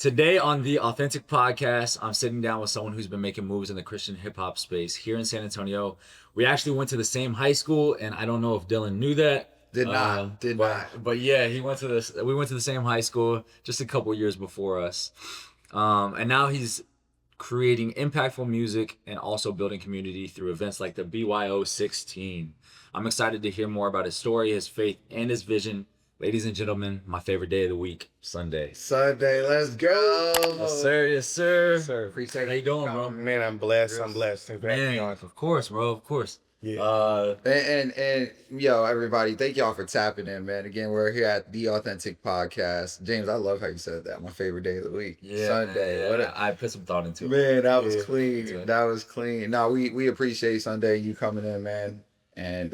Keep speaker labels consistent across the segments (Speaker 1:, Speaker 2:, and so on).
Speaker 1: Today on the Authentic Podcast, I'm sitting down with someone who's been making moves in the Christian hip hop space here in San Antonio. We actually went to the same high school, and I don't know if Dylan knew that.
Speaker 2: Did not.
Speaker 1: But yeah, he went to this. We went to the same high school just a couple years before us, and now he's creating impactful music and also building community through events like the BYO 16. I'm excited to hear more about his story, his faith, and his vision. Ladies and gentlemen, my favorite day of the week, SonDaye.
Speaker 2: SonDaye, let's go.
Speaker 1: Yes, sir. Yes, sir.
Speaker 3: Yes, sir.
Speaker 1: Appreciate how you doing, bro?
Speaker 3: Man, I'm blessed. I'm blessed. Thanks for having me
Speaker 1: Man,
Speaker 3: on.
Speaker 1: of course, bro. Of course.
Speaker 3: Yeah.
Speaker 2: And yo, everybody, thank y'all for tapping in, man. Again, we're here at the Authentic Podcast. James, I love how you said that. My favorite day of the week.
Speaker 1: Yeah,
Speaker 2: SonDaye.
Speaker 1: Yeah, I put some thought into it.
Speaker 2: Man, that was clean.
Speaker 1: Yeah.
Speaker 2: That was clean. No, we appreciate SonDaye, you coming in, man. And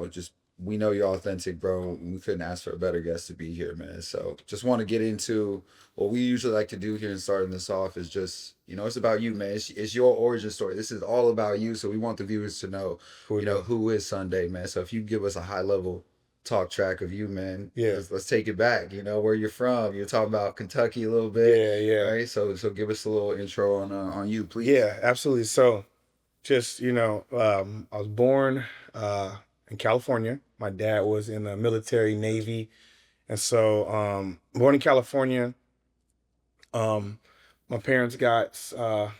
Speaker 2: just we know you're authentic, bro. We couldn't ask for a better guest to be here, man. So just want to get into what we usually like to do here and starting this off is just, it's about you, man. It's your origin story. This is all about you. So we want the viewers to know, who is SonDaye, man. So if you give us a high level talk track of you, man, let's take it back. Where you're from. You're talking about Kentucky a little bit.
Speaker 3: Yeah.
Speaker 2: Right. So give us a little intro on you, please.
Speaker 3: Yeah, absolutely. So just, I was born in California. My dad was in the military, Navy. And so born in California, my parents got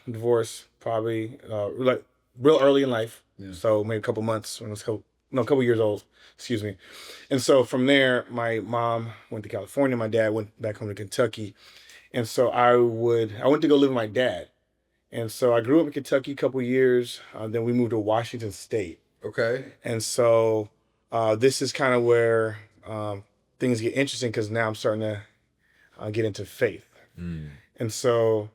Speaker 3: divorced probably like real early in life. Yeah. So maybe a couple months when I was a couple years old, excuse me. And so from there, my mom went to California. My dad went back home to Kentucky. And so I went to go live with my dad. And so I grew up in Kentucky a couple years. Then we moved to Washington State.
Speaker 2: Okay.
Speaker 3: And so this is kind of where things get interesting because now I'm starting to get into faith. And so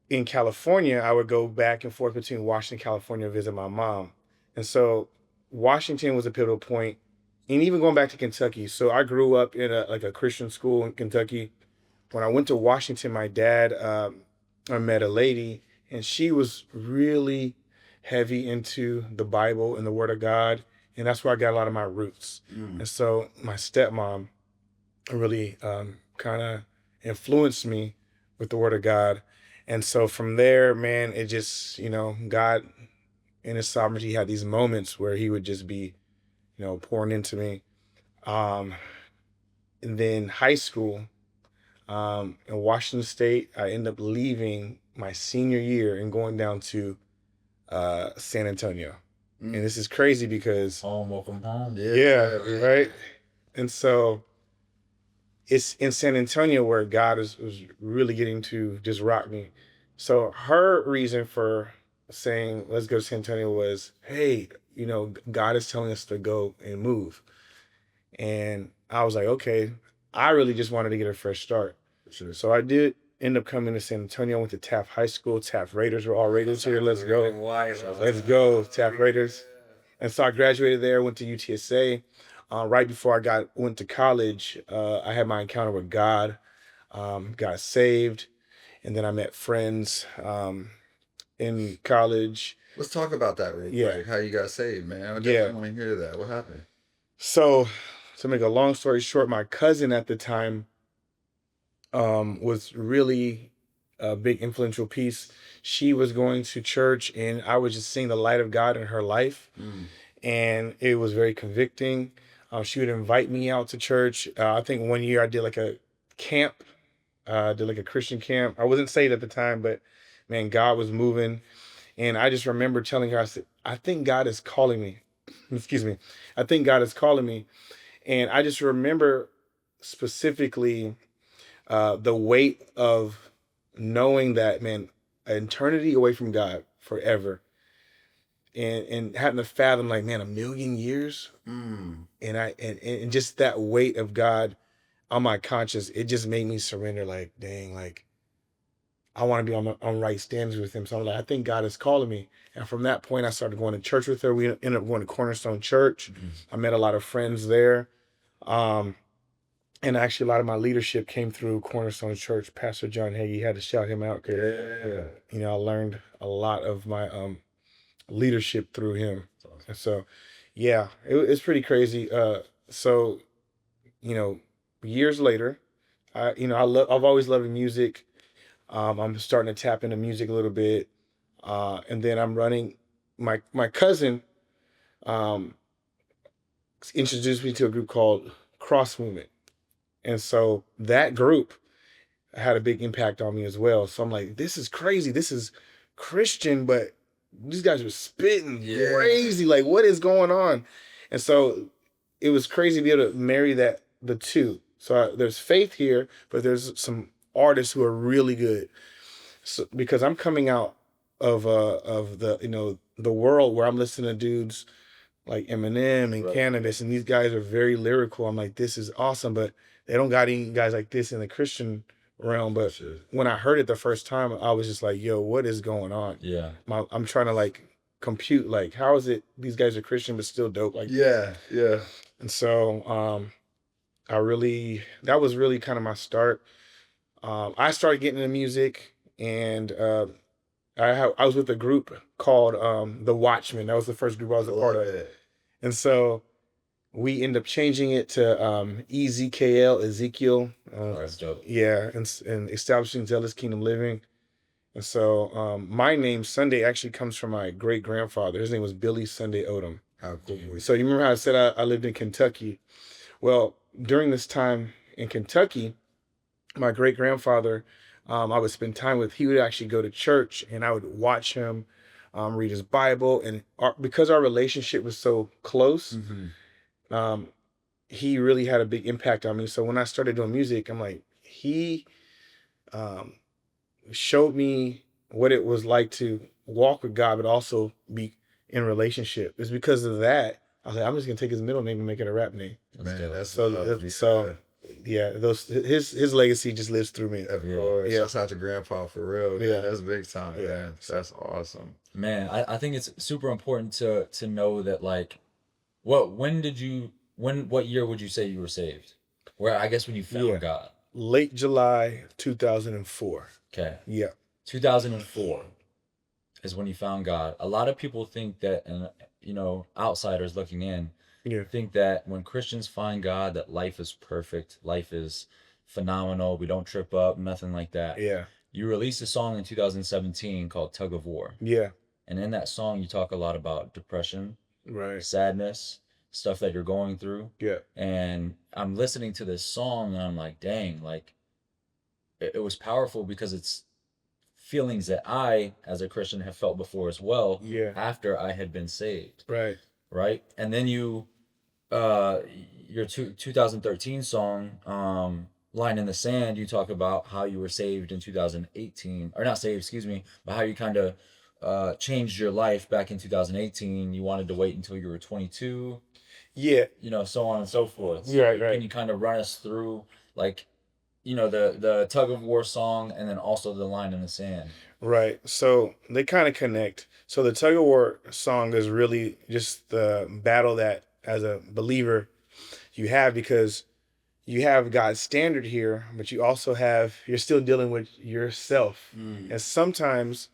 Speaker 3: in California, I would go back and forth between Washington, California, to visit my mom. And so Washington was a pivotal point, and even going back to Kentucky. So I grew up in a Christian school in Kentucky. When I went to Washington, my dad, I met a lady, and she was really heavy into the Bible and the Word of God. And that's where I got a lot of my roots. And so my stepmom really kind of influenced me with the Word of God. And so from there, man, it just, God in His sovereignty had these moments where He would just be, pouring into me. And then high school in Washington State, I ended up leaving my senior year and going down to San Antonio. And this is crazy because
Speaker 1: Welcome home.
Speaker 3: Yeah, right. And so it's in San Antonio where God was really getting to just rock me. So her reason for saying let's go to San Antonio was, hey, God is telling us to go and move. And I was like, okay, I really just wanted to get a fresh start.
Speaker 2: Sure.
Speaker 3: So I did end up coming to San Antonio. I went to Taft High School. Taft Raiders were all Raiders here. Let's go. Let's go, Taft Raiders. And so I graduated there, went to UTSA. Right before I went to college, I had my encounter with God, got saved, and then I met friends in college.
Speaker 2: Let's talk about that real quick. How you got saved, man. I definitely want to hear that. What happened?
Speaker 3: So to make a long story short, my cousin at the time was really a big influential piece. She was going to church and I was just seeing the light of God in her life. And it was very convicting. She would invite me out to church. I think one year I did like a camp, did like a Christian camp. I wasn't saved at the time, but man, God was moving. And I just remember telling her, I said, I think God is calling me. Excuse me. I think God is calling me. And I just remember specifically the weight of knowing that, man, an eternity away from God forever. And having to fathom, like, man, 1,000,000 years. And just that weight of God on my conscience, it just made me surrender, like, dang, like, I want to be on right standings with Him. So I'm like, I think God is calling me. And from that point, I started going to church with her. We ended up going to Cornerstone Church. I met a lot of friends there. And actually, a lot of my leadership came through Cornerstone Church. Pastor John Hagee, had to shout him out. I learned a lot of my leadership through him. Awesome. And so, it's pretty crazy. So, years later, I've always loved music. I'm starting to tap into music a little bit. And then I'm running my cousin um, introduced me to a group called Cross Movement. And so that group had a big impact on me as well. So I'm like, this is crazy. This is Christian, but these guys are spitting
Speaker 2: Yeah.
Speaker 3: crazy. Like, what is going on? And so it was crazy to be able to marry the two. So there's faith here, but there's some artists who are really good. So because I'm coming out of the the world where I'm listening to dudes like Eminem and
Speaker 1: Right.
Speaker 3: Cannabis, and these guys are very lyrical. I'm like, this is awesome, but they don't got any guys like this in the Christian realm. But
Speaker 2: Shit.
Speaker 3: when I heard it the first time, I was just like, yo, what is going on?
Speaker 1: Yeah.
Speaker 3: I'm trying to like compute, like, how is it these guys are Christian but still dope? Like,
Speaker 2: Yeah.
Speaker 3: and so that was really kind of my start. I started getting into music, and I was with a group called The Watchmen. That was the first group I was a part
Speaker 2: Love
Speaker 3: of.
Speaker 2: it.
Speaker 3: And so we end up changing it to EZKL, Ezekiel.
Speaker 1: That's dope.
Speaker 3: Yeah, and establishing Zealous Kingdom Living. And so my name, SonDaye, actually comes from my great grandfather. His name was Billy SonDaye Odom.
Speaker 2: How cool.
Speaker 3: So you remember how I said I lived in Kentucky? Well, during this time in Kentucky, my great grandfather, I would spend time with. He would actually go to church, and I would watch him read his Bible. And because our relationship was so close, um, he really had a big impact on me. So when I started doing music, I'm like, he um, showed me what it was like to walk with God, but also be in relationship. It's because of that I was like, I'm just gonna take his middle name and make it a rap name.
Speaker 2: Man, that's
Speaker 3: So
Speaker 2: lovely.
Speaker 3: yeah, his legacy just lives through me.
Speaker 2: Of
Speaker 1: Yeah.
Speaker 2: course.
Speaker 3: Yeah.
Speaker 2: Shouts out to Grandpa for real.
Speaker 3: Yeah.
Speaker 2: Yeah, that's big time,
Speaker 3: Yeah.
Speaker 2: man. That's awesome.
Speaker 1: Man, I think it's super important to know that, like, what year would you say you were saved? Where, I guess, when you found
Speaker 3: Yeah.
Speaker 1: God.
Speaker 3: Late July 2004.
Speaker 1: Okay.
Speaker 3: Yeah.
Speaker 1: 2004 is when you found God. A lot of people think that, and outsiders looking in,
Speaker 3: Yeah.
Speaker 1: think that when Christians find God, that life is perfect, life is phenomenal, we don't trip up, nothing like that.
Speaker 3: Yeah.
Speaker 1: You released a song in 2017 called Tug of War.
Speaker 3: Yeah.
Speaker 1: And in that song, you talk a lot about depression,
Speaker 3: Right.
Speaker 1: sadness, stuff that you're going through.
Speaker 3: Yeah.
Speaker 1: And I'm listening to this song and I'm like, dang, like it was powerful because it's feelings that I, as a Christian, have felt before as well.
Speaker 3: Yeah.
Speaker 1: After I had been saved.
Speaker 3: Right.
Speaker 1: Right. And then your 2013 song, Line in the Sand, you talk about how you were saved in 2018, or not saved, excuse me, but how you kind of changed your life back in 2018. You wanted to wait until you were 22,
Speaker 3: Yeah.
Speaker 1: so on and so forth. So
Speaker 3: Right, right.
Speaker 1: Can you kind of run us through, like, the Tug of War song and then also the Line in the Sand?
Speaker 3: Right. So they kind of connect. So the Tug of War song is really just the battle that, as a believer, you have, because you have God's standard here, but you're still dealing with yourself. And sometimes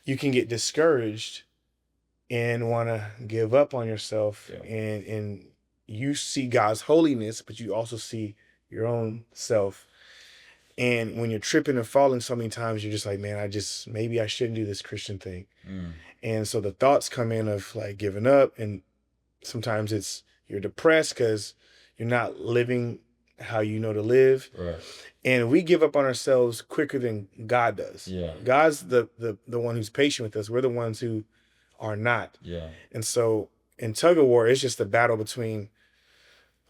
Speaker 3: you can get discouraged and want to give up on yourself.
Speaker 1: Yeah.
Speaker 3: And you see God's holiness, but you also see your own self. And when you're tripping and falling so many times, you're just like, man, maybe I shouldn't do this Christian thing. And so the thoughts come in of like giving up. And sometimes you're depressed because you're not living how you know to live.
Speaker 1: Right.
Speaker 3: And we give up on ourselves quicker than God does.
Speaker 1: Yeah.
Speaker 3: God's the one who's patient with us. We're the ones who are not.
Speaker 1: Yeah.
Speaker 3: And so in Tug of War, it's just a battle between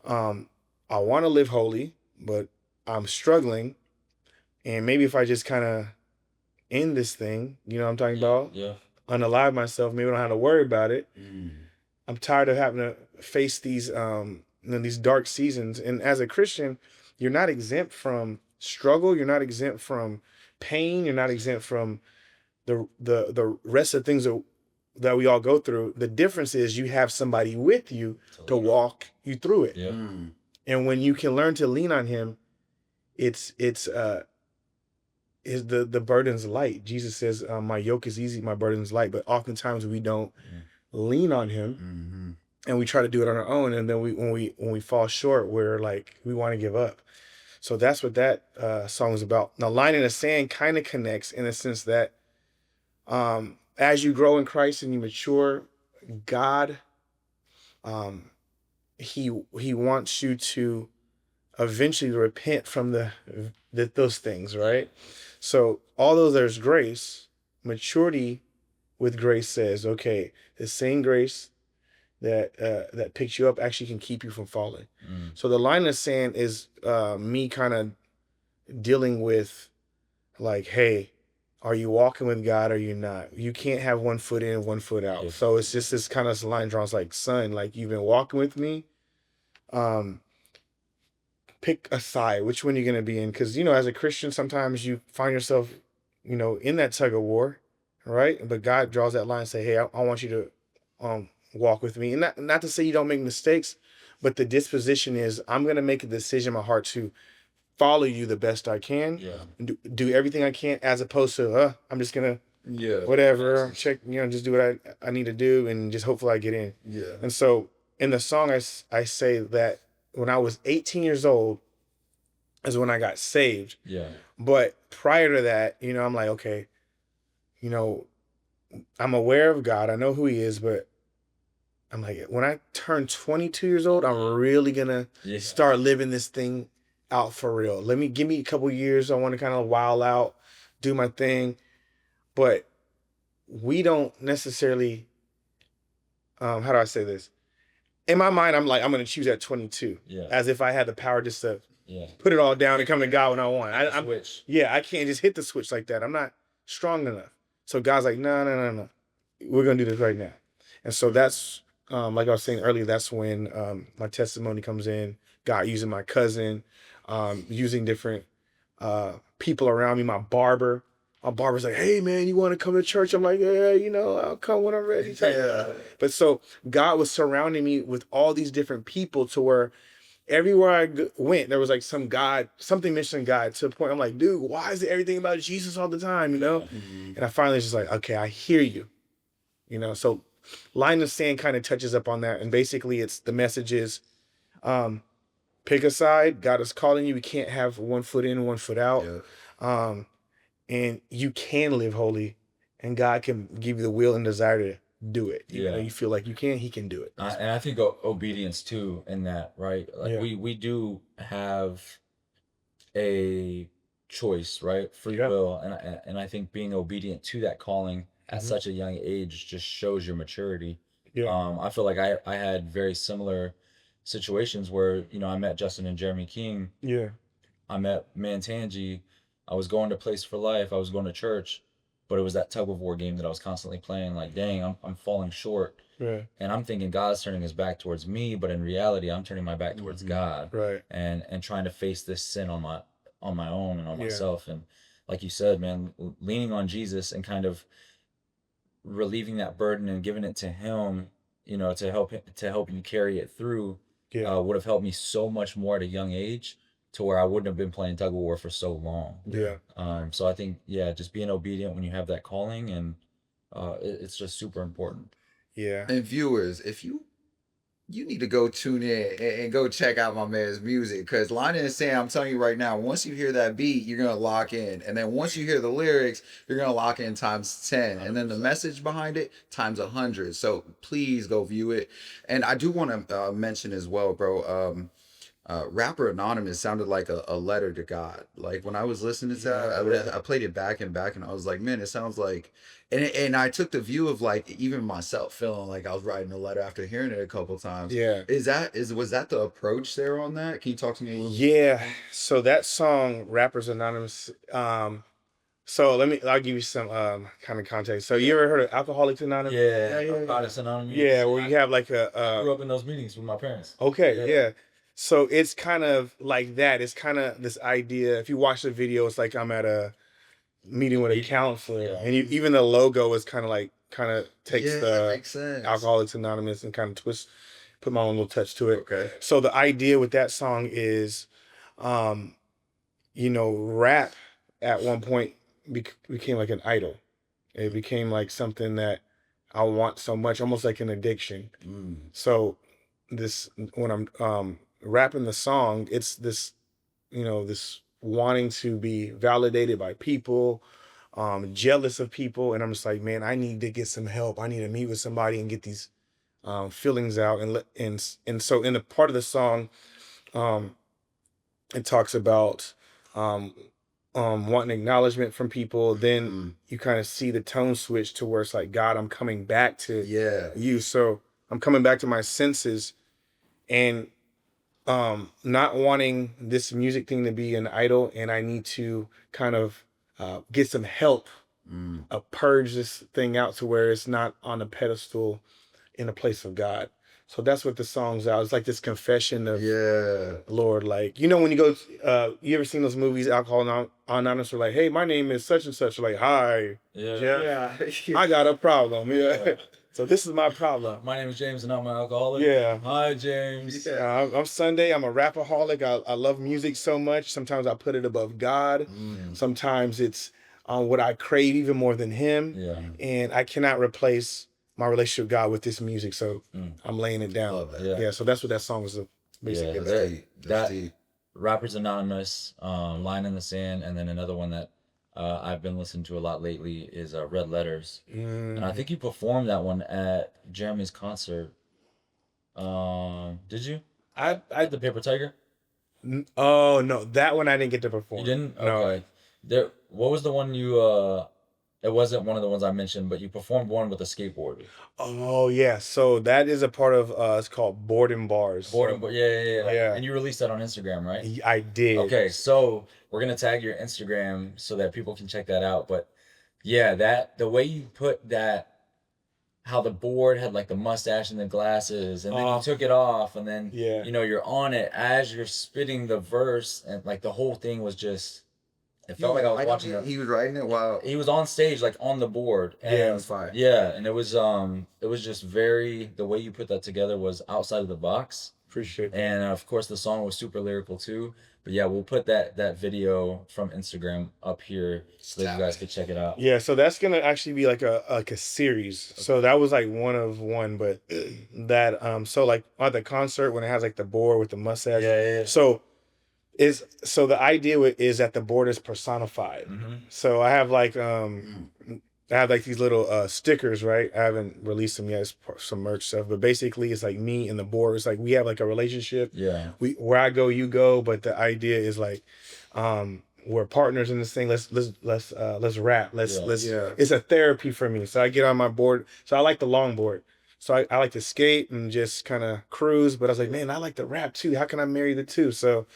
Speaker 3: I want to live holy, but I'm struggling. And maybe if I just kind of end this thing, you know what I'm talking about?
Speaker 1: Yeah.
Speaker 3: Unalive myself, maybe I don't have to worry about it. I'm tired of having to face these these dark seasons. And as a Christian, you're not exempt from struggle. You're not exempt from pain. You're not exempt from the rest of things that we all go through. The difference is you have somebody with you to walk you through it.
Speaker 1: Yeah.
Speaker 3: And when you can learn to lean on him, the burden's light. Jesus says, my yoke is easy, my burden's light. But oftentimes we don't lean on him, and we try to do it on our own. And then when we fall short, we're like, we want to give up. So that's what that song is about. Now, Line in the Sand kind of connects in the sense that as you grow in Christ and you mature, God, um, he wants you to eventually repent from those things, right? So although there's grace, maturity with grace says, okay, the same grace that picks you up actually can keep you from falling. So the line in the sand is me kind of dealing with like, hey, are you walking with God or are you not? You can't have one foot in, one foot out.
Speaker 1: Yes.
Speaker 3: So it's just this kind of line drawn. It's like, son, like you've been walking with me. Pick a side. Which one you're gonna be in? Because as a Christian, sometimes you find yourself, in that tug of war, right? But God draws that line and say, hey, I want you to walk with me. And not to say you don't make mistakes, but the disposition is I'm gonna make a decision in my heart to follow you the best I can.
Speaker 1: Yeah.
Speaker 3: And do everything I can, as opposed to I'm just gonna whatever check, just do what I need to do and just hopefully I get in.
Speaker 2: Yeah.
Speaker 3: And so in the song I say that when I was 18 years old is when I got saved.
Speaker 1: Yeah.
Speaker 3: But prior to that, I'm like, okay, I'm aware of God. I know who he is, but I'm like, when I turn 22 years old, I'm really gonna start living this thing out for real. Give me a couple years. I want to kind of wild out, do my thing. But we don't necessarily, how do I say this? In my mind, I'm like, I'm going to choose at 22.
Speaker 1: Yeah.
Speaker 3: As if I had the power just to
Speaker 1: Yeah.
Speaker 3: put it all down and come to God when I want. I'm
Speaker 1: Switch.
Speaker 3: Yeah, I can't just hit the switch like that. I'm not strong enough. So God's like, no. We're going to do this right now. And so that's, like I was saying earlier, that's when my testimony comes in. God using my cousin, using different people around me, my barber. My barber's like, hey, man, you want to come to church? I'm like, yeah, I'll come when I'm ready.
Speaker 2: Yeah.
Speaker 3: But so God was surrounding me with all these different people to where everywhere I went, there was like something mentioning God, to the point I'm like, dude, why is it everything about Jesus all the time, And I finally was just like, okay, I hear you. So Line of Sand kind of touches up on that. And basically it's the message is, pick a side. God is calling you. We can't have one foot in, one foot out.
Speaker 2: Yeah.
Speaker 3: And you can live holy, and God can give you the will and desire to do it. Even though you feel like you can, he can do it.
Speaker 1: And I think obedience too in that, right? Like we do have a choice, right? Free will. And I think being obedient to that calling at such a young age just shows your maturity. I feel like I had very similar situations where, I met Justin and Jeremy King. I met Mantangi. I was going to Place for Life. I was going to church, but it was that tug of war game that I was constantly playing. Like, dang, I'm falling short.
Speaker 3: Right.
Speaker 1: And I'm thinking God's turning his back towards me, but in reality, I'm turning my back towards God.
Speaker 3: Right.
Speaker 1: And trying to face this sin on my own and on myself. And like you said, man, leaning on Jesus and kind of relieving that burden and giving it to him, to help you carry it through, would have helped me so much more at a young age, to where I wouldn't have been playing tug of war for so long. So I think, just being obedient when you have that calling, and it's just super important.
Speaker 2: And viewers, if you need to go tune in and go check out my man's music, because Line in the Sand, I'm telling you right now, once you hear that beat, you're gonna lock in, and then once you hear the lyrics, you're gonna lock in times 10, and then the message behind it times 100. So please go view it. And I do want to mention as well, bro. Rapper Anonymous sounded like a letter to God. Like when I was listening to that, I played it back and back, and I was like, man, it sounds like, and I took the view of like even myself feeling like I was writing a letter after hearing it a couple times. Was that the approach there on that? Can you talk to me a little bit?
Speaker 3: So that song, Rappers Anonymous, so I'll give you some kind of context. So you ever heard of Alcoholics Anonymous?
Speaker 1: Artists Anonymous.
Speaker 3: Where you have like
Speaker 1: I grew up in those meetings with my parents.
Speaker 3: Okay. So it's kind of like that. It's kind of this idea. If you watch the video, it's like I'm at a meeting with a counselor, and even the logo is kind of takes the Alcoholics Anonymous and kind of put my own little touch to it.
Speaker 2: Okay.
Speaker 3: So the idea with that song is, rap at one point became like an idol. It became like something that I want so much, almost like an addiction. So when I'm rapping the song, it's this this wanting to be validated by people, jealous of people, and I'm just like, man, I need to get some help. I need to meet with somebody and get these feelings out, and so in the part of the song, um, it talks about um, wanting acknowledgement from people. Then you kind of see the tone switch to where it's like, God, I'm coming back to you. So I'm coming back to my senses, and not wanting this music thing to be an idol, and I need to kind of get some help, purge this thing out to where it's not on a pedestal in a place of God. So that's what the song's out. It's like this confession of Lord, like, when you go, you ever seen those movies, Alcohol Anonymous, are like, hey, my name is such and such. Like, hi, Jeff, I got a problem. Yeah. So this is my problem.
Speaker 1: My name is James and I'm an alcoholic.
Speaker 3: Yeah.
Speaker 1: Hi, James.
Speaker 3: I'm SonDaye. I'm a rapaholic. I love music so much. Sometimes I put it above God. Sometimes it's what I crave even more than Him.
Speaker 1: Yeah.
Speaker 3: And I cannot replace my relationship with God with this music. So I'm laying it down.
Speaker 2: Love that.
Speaker 3: Yeah. So that's what that song is basically about.
Speaker 1: That Rappers Anonymous, Line in the Sand, and then another one that I've been listening to a lot lately is Red Letters. And I think you performed that one at Jeremy's concert. Did you?
Speaker 3: I
Speaker 1: At the Paper Tiger?
Speaker 3: Oh no, that one I didn't get to perform.
Speaker 1: You didn't?
Speaker 3: No.
Speaker 1: Okay. What was the one you it wasn't one of the ones I mentioned, but you performed one with a skateboard.
Speaker 3: Oh yeah, so that is a part of it's called Board and Bars.
Speaker 1: Yeah. And you released that on Instagram, right?
Speaker 3: I did.
Speaker 1: Okay, so we're gonna tag your Instagram so that people can check that out. But yeah, the way you put that, how the board had like the mustache and the glasses, and then you took it off, and then you're on it as you're spitting the verse, and like the whole thing was just. It felt like I was watching it.
Speaker 2: He was writing it while
Speaker 1: he was on stage, like on the board. And,
Speaker 2: it was fire.
Speaker 1: Yeah, and it was just the way you put that together was outside of the box.
Speaker 3: Appreciate that.
Speaker 1: And of course the song was super lyrical too. But yeah, we'll put that video from Instagram up here so that you guys can check it out.
Speaker 3: Yeah, so that's gonna actually be like a series. Okay. So that was like one of one, but that so like at the concert when it has like the board with the mustache.
Speaker 1: Yeah.
Speaker 3: So the idea is that the board is personified. So I have like these little stickers, right? I haven't released them yet. It's some merch stuff, but basically it's like me and the board. It's like we have like a relationship.
Speaker 1: Yeah.
Speaker 3: Where I go, you go. But the idea is like we're partners in this thing. Let's rap. It's a therapy for me. So I get on my board. So I like the longboard. So I like to skate and just kind of cruise. But I was like, man, I like to rap too. How can I marry the two? So.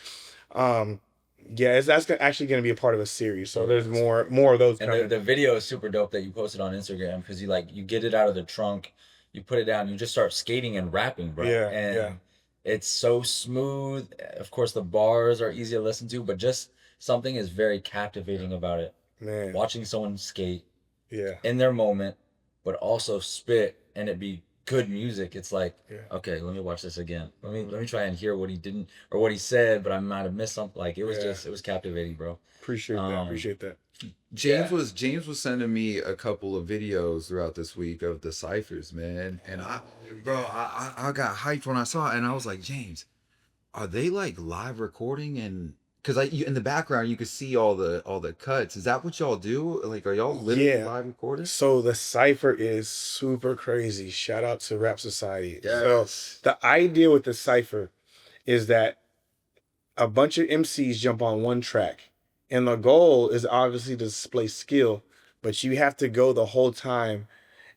Speaker 3: That's actually going to be a part of a series. So there's more of those.
Speaker 1: And the video is super dope that you posted on Instagram because you get it out of the trunk, you put it down, you just start skating and rapping, bro. And it's so smooth. Of course, the bars are easy to listen to, but just something is very captivating about it.
Speaker 3: Man,
Speaker 1: watching someone skate, in their moment, but also spit and it be good music. It's like, okay, let me watch this again. Let me try and hear what he didn't or what he said, but I might have missed something. Like it was captivating, bro.
Speaker 3: Appreciate that.
Speaker 2: James was sending me a couple of videos throughout this week of the ciphers, man. And I got hyped when I saw it, and I was like, James, are they like live recording? And because in the background you could see all the cuts. Is that what y'all do? Like, are y'all literally live recording?
Speaker 3: So the cipher is super crazy. Shout out to Rap Society.
Speaker 2: Yes.
Speaker 3: So the idea with the cipher is that a bunch of MCs jump on one track, and the goal is obviously to display skill, but you have to go the whole time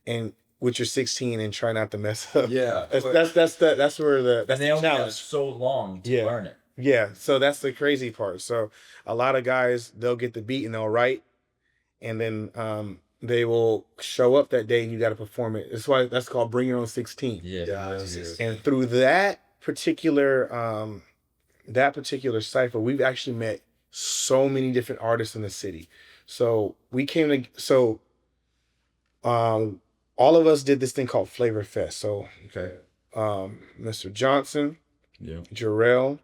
Speaker 3: and with your 16 and try not to mess up.
Speaker 2: Yeah,
Speaker 3: that's where
Speaker 1: and they only have
Speaker 3: challenge.
Speaker 1: So long to learn it.
Speaker 3: Yeah, so that's the crazy part. So a lot of guys, they'll get the beat and they'll write, and then they will show up that day and you got to perform it. That's called Bring Your Own 16.
Speaker 1: Yeah.
Speaker 3: And through that particular cipher, we've actually met so many different artists in the city. So all of us did this thing called Flavor Fest. So Mr. Johnson, Jarrell,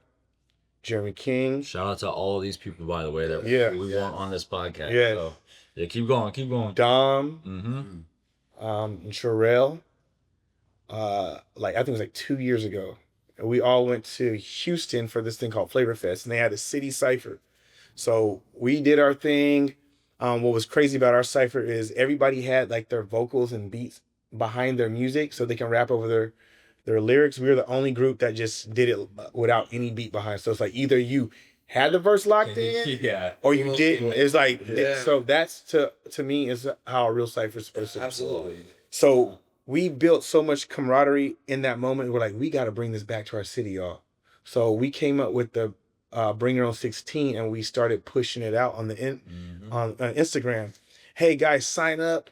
Speaker 3: Jeremy King.
Speaker 1: Shout out to all of these people, by the way, that we want on this podcast.
Speaker 3: Yeah.
Speaker 1: So, keep going.
Speaker 3: Dom, Jarrell. I think it was like 2 years ago. we all went to Houston for this thing called Flavor Fest, and they had a city cipher. So we did our thing. What was crazy about our cipher is everybody had like their vocals and beats behind their music, so they can rap over their lyrics. We were the only group that just did it without any beat behind. So it's like either you had the verse locked in,
Speaker 1: Yeah.
Speaker 3: or you didn't. It's like
Speaker 2: Yeah.
Speaker 3: so that's to me is how a real cipher is supposed to be.
Speaker 2: Absolutely.
Speaker 3: So we built so much camaraderie in that moment. We're like, we got to bring this back to our city, y'all. So we came up with the Bring Your Own 16, and we started pushing it out on the on Instagram. Hey guys, sign up.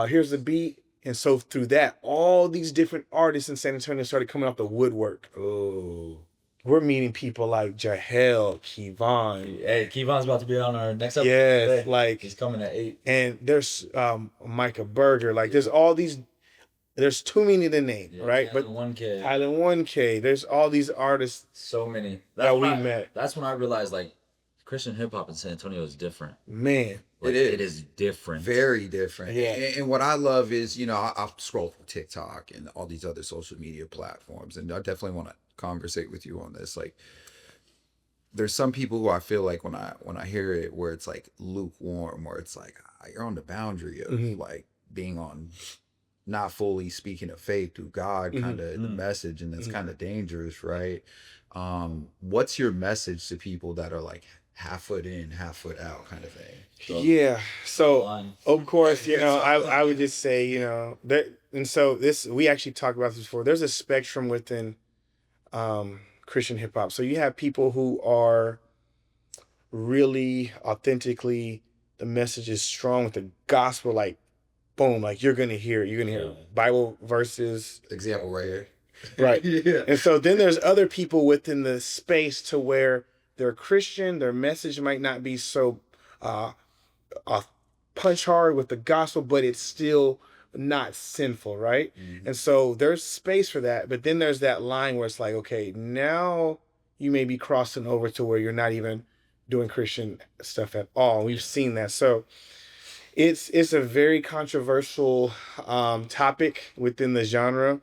Speaker 3: Here's the beat. And so through that, all these different artists in San Antonio started coming off the woodwork.
Speaker 2: Oh.
Speaker 3: We're meeting people like Jahel, Kevon.
Speaker 1: Hey, Kevon's about to be on our next episode.
Speaker 3: Yes,
Speaker 1: today.
Speaker 3: like
Speaker 1: He's coming at 8.
Speaker 3: and there's Micah Berger. Like there's all these. There's too many to name,
Speaker 1: Yeah,
Speaker 3: right? But
Speaker 1: Island 1K.
Speaker 3: Island 1K. There's all these artists
Speaker 1: So many.
Speaker 3: that we
Speaker 1: when I-
Speaker 3: met.
Speaker 1: That's when I realized like Christian hip hop in San Antonio is different.
Speaker 3: Man,
Speaker 1: Like,
Speaker 2: It is.
Speaker 1: It is different.
Speaker 2: Very different.
Speaker 3: Yeah.
Speaker 2: And what I love is, I scroll through TikTok and all these other social media platforms, and I definitely want to conversate with you on this. Like, there's some people who I feel like when I hear it, where it's like lukewarm, where it's like you're on the boundary of like being on not fully speaking of faith through God, kind of the message, and it's kind of dangerous, right? What's your message to people that are like half foot in, half foot out kind of thing?
Speaker 3: yeah. So
Speaker 1: Fun.
Speaker 3: of course, I would just say, that, and so we actually talked about this before. There's a spectrum within Christian hip hop. So you have people who are really authentically, the message is strong with the gospel, like boom, like you're gonna hear it. You're gonna hear Bible verses.
Speaker 2: Example right here.
Speaker 3: Right.
Speaker 2: Yeah.
Speaker 3: And so then there's other people within the space to where they're Christian, their message might not be so punch hard with the gospel, but it's still not sinful, right? And so there's space for that. But then there's that line where it's like, okay, now you may be crossing over to where you're not even doing Christian stuff at all. We've seen that. So it's a very controversial topic within the genre.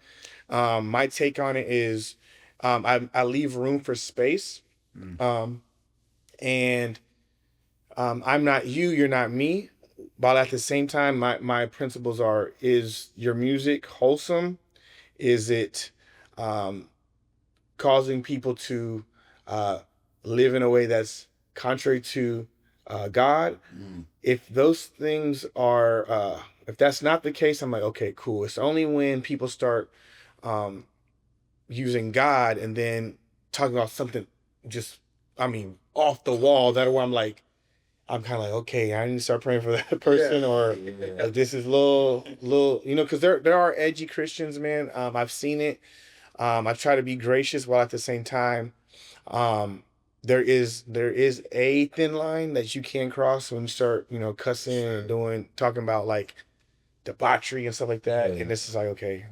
Speaker 3: My take on it is I leave room for space. And I'm not you, you're not me. But at the same time, my principles are, is your music wholesome? Is it causing people to live in a way that's contrary to God? If those things are, if that's not the case, I'm like, okay, cool. It's only when people start using God and then talking about something just, off the wall, that where I'm kind of like, okay, I need to start praying for that person, or this is little, because there are edgy Christians, man. I've seen it. I try to be gracious while at the same time, there is a thin line that you can cross when you start, cussing and talking about like debauchery and stuff like that. And this is like, okay,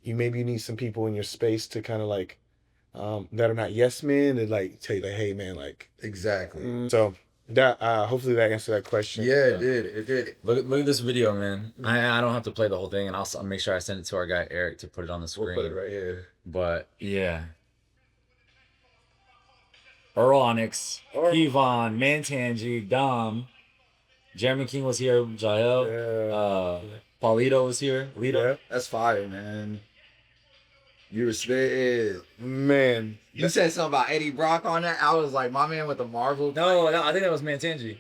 Speaker 3: you need some people in your space to kind of like, that are not yes men, and like tell you like, hey man, like
Speaker 2: Exactly.
Speaker 3: so. That hopefully that answered that question.
Speaker 2: Yeah, it did. It did.
Speaker 1: Look at this video, man. I don't have to play the whole thing, and I'll make sure I send it to our guy Eric to put it on the screen.
Speaker 2: We'll put it right here.
Speaker 1: But yeah. Onyx, Kevon, Mantangi, Dom, Jeremy King was here, Jael, Paulito was here. Lito.
Speaker 2: That's fire, man. You were spitting.
Speaker 3: Man.
Speaker 2: You said something about Eddie Brock on that. I was like, my man with the Marvel.
Speaker 1: No, I think that was Mantangi.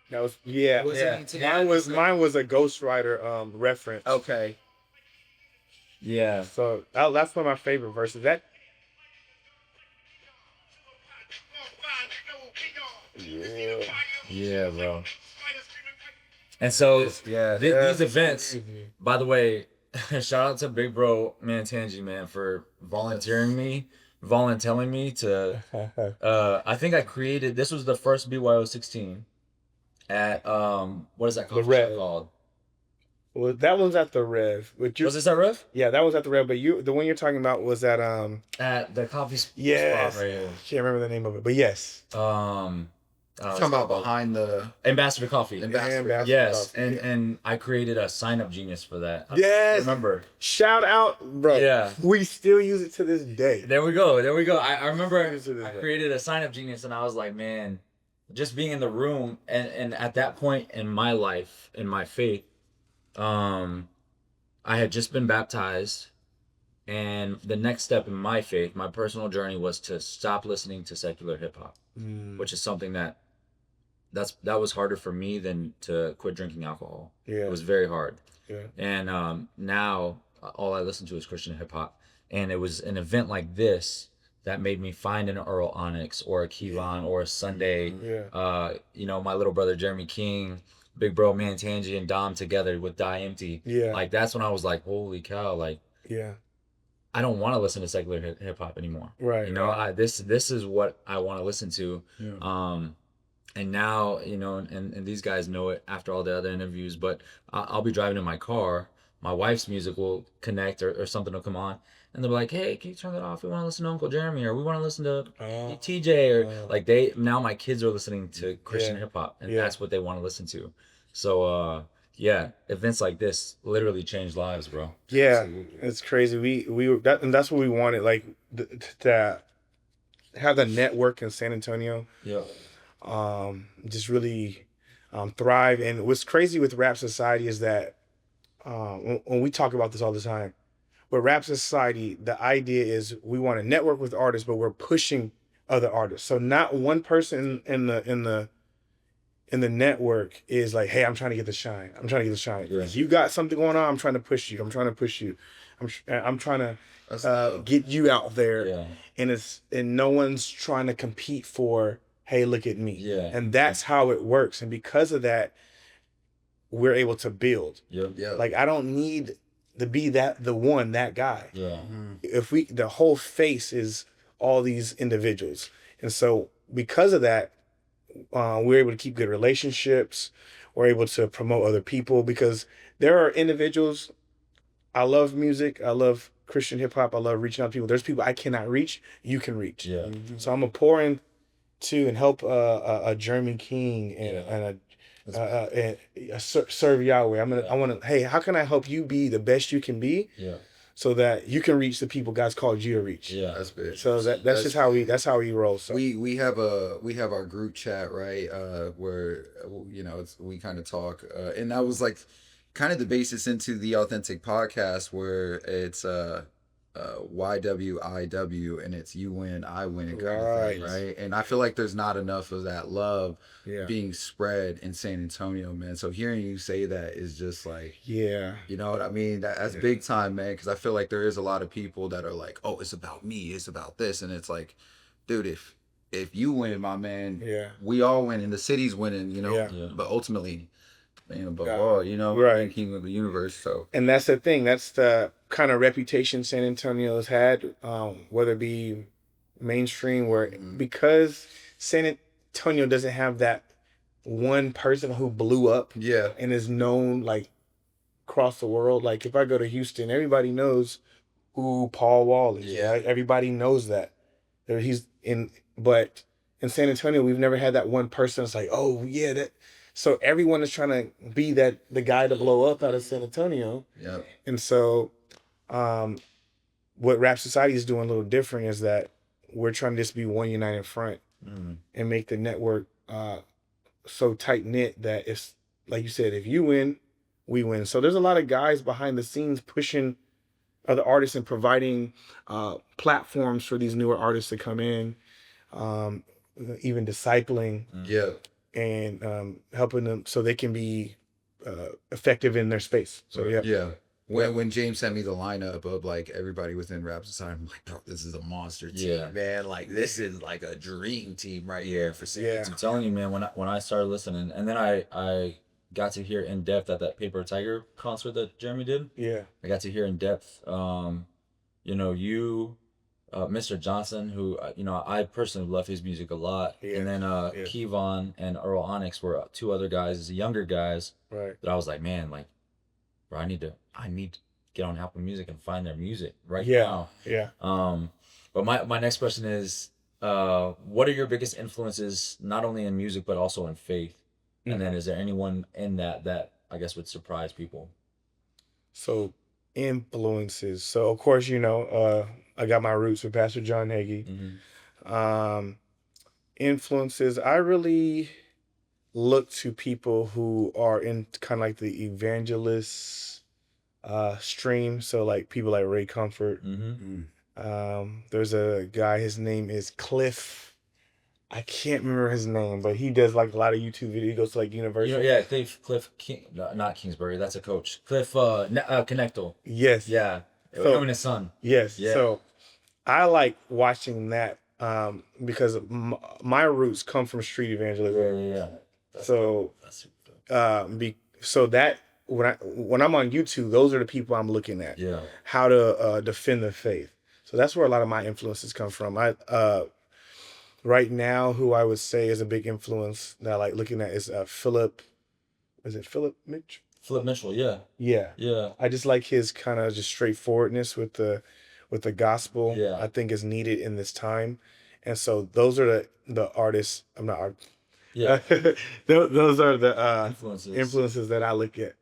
Speaker 3: That was
Speaker 2: Was it
Speaker 3: Mine was a Ghost Rider reference.
Speaker 2: Okay.
Speaker 1: Yeah.
Speaker 3: So that's one of my favorite verses. That
Speaker 1: Yeah, bro. And so these events, by the way, shout out to Big Bro Mantangi, man, for volunteering me to I think I created, this was the first BYO 16 at what is that called?
Speaker 3: The Rev.
Speaker 1: Called?
Speaker 3: Well, that one's at the Rev.
Speaker 1: Was this at Rev?
Speaker 3: Yeah, that was at the Rev. But the one you're talking about was at
Speaker 1: At the coffee spot
Speaker 3: yes,
Speaker 1: right here.
Speaker 3: can't remember the name of it, but yes.
Speaker 2: Talking about behind the
Speaker 1: Ambassador Coffee.
Speaker 2: Ambassador.
Speaker 1: Yes,
Speaker 3: Coffee,
Speaker 1: and
Speaker 3: yeah.
Speaker 1: and I created a sign up genius for that.
Speaker 3: Yes.
Speaker 1: Remember?
Speaker 3: Shout out, bro.
Speaker 1: Yeah.
Speaker 3: We still use it to this day.
Speaker 1: There we go. I remember
Speaker 3: Use it to this
Speaker 1: I
Speaker 3: day.
Speaker 1: created a sign up genius, and I was like, man, just being in the room, and at that point in my life, in my faith, I had just been baptized, and the next step in my faith, my personal journey, was to stop listening to secular hip hop, which is something that was harder for me than to quit drinking alcohol.
Speaker 3: Yeah.
Speaker 1: It was very hard.
Speaker 3: Yeah.
Speaker 1: And now all I listen to is Christian hip hop, and it was an event like this that made me find an Earl Onyx or a Kevon or a SonDaye.
Speaker 3: Yeah.
Speaker 1: You know, my little brother Jeremy King, Big Bro Mantangi, and Dom together with Die Empty.
Speaker 3: Yeah.
Speaker 1: Like that's when I was like, holy cow! Like
Speaker 3: Yeah.
Speaker 1: I don't want to listen to secular hip hop anymore.
Speaker 3: Right.
Speaker 1: You know, this is what I want to listen to.
Speaker 2: Yeah.
Speaker 1: And now, you know, and these guys know it after all the other interviews, but I'll be driving in my car. My wife's music will connect or something will come on. And they'll be like, hey, can you turn that off? We want to listen to Uncle Jeremy, or we want to listen to TJ, or like now my kids are listening to Christian hip hop, and that's what they want to listen to. So, yeah, events like this literally change lives, bro.
Speaker 3: Yeah.
Speaker 2: Absolutely.
Speaker 3: It's crazy. And that's what we wanted, like to have the network in San Antonio.
Speaker 1: Yeah.
Speaker 3: Just really thrive. And what's crazy with Rap Society is that when we talk about this all the time, with Rap Society, the idea is we want to network with artists, but we're pushing other artists. So not one person in the network is like, hey, I'm trying to get the shine. I'm trying to get the shine.
Speaker 1: Yeah.
Speaker 3: You got something going on, I'm trying to push you. I'm trying to push you. I'm trying to get you out there.
Speaker 1: Yeah.
Speaker 3: And no one's trying to compete for, hey, look at me.
Speaker 1: Yeah.
Speaker 3: And that's how it works. And because of that, we're able to build.
Speaker 2: Yeah.
Speaker 3: Like I don't need to be that guy.
Speaker 1: Yeah.
Speaker 3: If the whole face is all these individuals. And so because of that, we're able to keep good relationships. We're able to promote other people because there are individuals. I love music. I love Christian hip hop. I love reaching out to people. There's people I cannot reach. You can reach.
Speaker 1: Yeah.
Speaker 3: So I'm a pour in to and help a German King and serve Yahweh. I want to. Hey, how can I help you be the best you can be?
Speaker 1: Yeah.
Speaker 3: So that you can reach the people God's called you to reach.
Speaker 1: Yeah.
Speaker 2: That's big.
Speaker 3: So that's just how we roll. So
Speaker 2: we have our group chat, right? Where you know we kind of talk, and that was like kind of the basis into the Authentic podcast, where it's YWIW and it's you win, I win kind of thing, right? And I feel like there's not enough of that love being spread in San Antonio, man. So hearing you say that is just like, you know what I mean? That's big time, man. Because I feel like there is a lot of people that are like, oh, it's about me, it's about this, and it's like, dude, if you win, my man, we all win, and the city's winning, you know. But ultimately, you know,
Speaker 3: right,
Speaker 2: king of the universe. So,
Speaker 3: and that's the thing. That's the kind of reputation San Antonio's had, whether it be mainstream, where because San Antonio doesn't have that one person who blew up, and is known like across the world. Like if I go to Houston, everybody knows who Paul Wall is. Right? Everybody knows that. But in San Antonio, we've never had that one person that's like, oh yeah, that. So everyone is trying to be the guy to blow up out of San Antonio. And so what Rap Society is doing a little different is that we're trying to just be one united front and make the network so tight knit that it's like you said, if you win, we win. So there's a lot of guys behind the scenes pushing other artists and providing platforms for these newer artists to come in, even discipling. And helping them so they can be effective in their space. So
Speaker 2: When James sent me the lineup of like everybody within Rap Society, I'm like, bro, this is a monster team, man. Like this is like a dream team right here for San
Speaker 1: I'm telling you, man. When I started listening, and then I got to hear in depth at that Paper Tiger concert that Jeremy did. I got to hear in depth. You know, you. Mr. Johnson, who, you know, I personally love his music a lot. And then Kevon and Earl Onyx were two other guys, younger guys, that I was like, man, like, bro, I need to get on Apple Music and find their music right now. But my next question is, what are your biggest influences, not only in music but also in faith? And then is there anyone in that I guess would surprise people?
Speaker 3: So influences. So of course, I got my roots with Pastor John Hagee. Um, Influences. I really look to people who are in kind of like the evangelist stream. So like people like Ray Comfort. There's a guy, his name is Cliff. I can't remember his name, but he does like a lot of YouTube videos. He goes to like Universal.
Speaker 1: Yeah, Cliff King, no, not Kingsbury. That's a coach. Cliff Connectal.
Speaker 3: Yes.
Speaker 1: Yeah,
Speaker 3: So,
Speaker 1: him and his son.
Speaker 3: yes.
Speaker 1: Yeah.
Speaker 3: So I like watching that because my roots come from street evangelism.
Speaker 1: Yeah.
Speaker 3: So
Speaker 1: That's
Speaker 3: so that when I'm on YouTube, those are the people I'm looking at.
Speaker 1: Yeah.
Speaker 3: How to defend the faith. So that's where a lot of my influences come from. Right now, who I would say is a big influence that I like looking at is Philip. Is it Philip Mitch?
Speaker 1: Philip Mitchell. Yeah.
Speaker 3: Yeah. I just like his kind of just straightforwardness with the gospel.
Speaker 1: Yeah.
Speaker 3: I think is needed in this time, and so those are the artists. I'm not art.
Speaker 1: Yeah.
Speaker 3: Those are the
Speaker 1: Influences
Speaker 3: that I look at.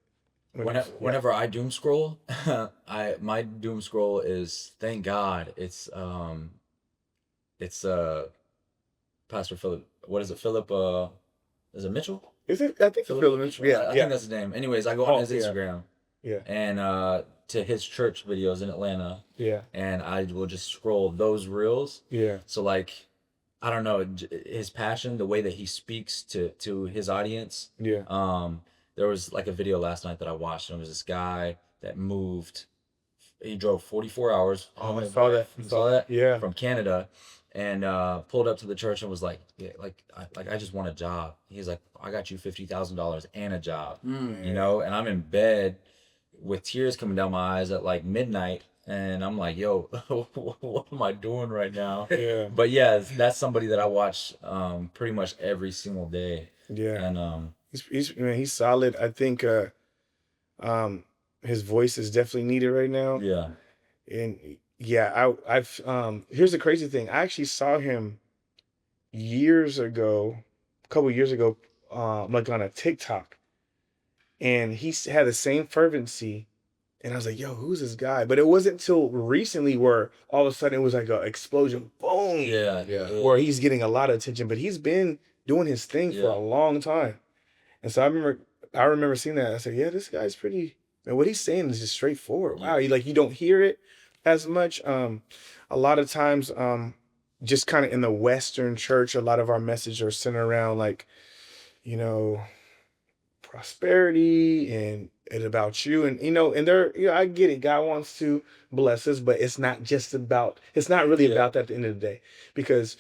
Speaker 1: Whenever I doom scroll, my doom scroll is, thank God it's Pastor Philip. What is it? Philip is it Mitchell?
Speaker 3: Is it? I think Philip Mitchell. Yeah,
Speaker 1: I think that's his name. Anyways, I go on his Instagram.
Speaker 3: Yeah.
Speaker 1: And to his church videos in Atlanta.
Speaker 3: Yeah.
Speaker 1: And I will just scroll those reels.
Speaker 3: Yeah.
Speaker 1: So like, I don't know, his passion, the way that he speaks to his audience.
Speaker 3: Yeah.
Speaker 1: There was like a video last night that I watched, and it was this guy that moved. He drove 44 hours.
Speaker 3: Oh, I saw that.
Speaker 1: You saw that?
Speaker 3: Yeah.
Speaker 1: From Canada, and pulled up to the church and was like, I just want a job. He's like, I got you $50,000 and a job, you know. And I'm in bed with tears coming down my eyes at like midnight, and I'm like, yo, what am I doing right now?
Speaker 3: Yeah.
Speaker 1: But yeah, that's somebody that I watch pretty much every single day.
Speaker 3: Yeah.
Speaker 1: And
Speaker 3: he's solid. I think his voice is definitely needed right now.
Speaker 1: yeah.
Speaker 3: And yeah, I've here's the crazy thing. I actually saw him a couple years ago, like on a TikTok, and he had the same fervency. And I was like, yo, who's this guy? But it wasn't until recently where all of a sudden it was like an explosion, boom.
Speaker 1: Yeah.
Speaker 3: Where he's getting a lot of attention. But he's been doing his thing for a long time. And so I remember seeing that. I said, yeah, this guy's pretty, and what he's saying is just straightforward. Wow, you don't hear it as much. A lot of times, just kind of in the Western church, a lot of our messages are centered around like, prosperity and about you, and I get it. God wants to bless us, but it's not really about that at the end of the day, because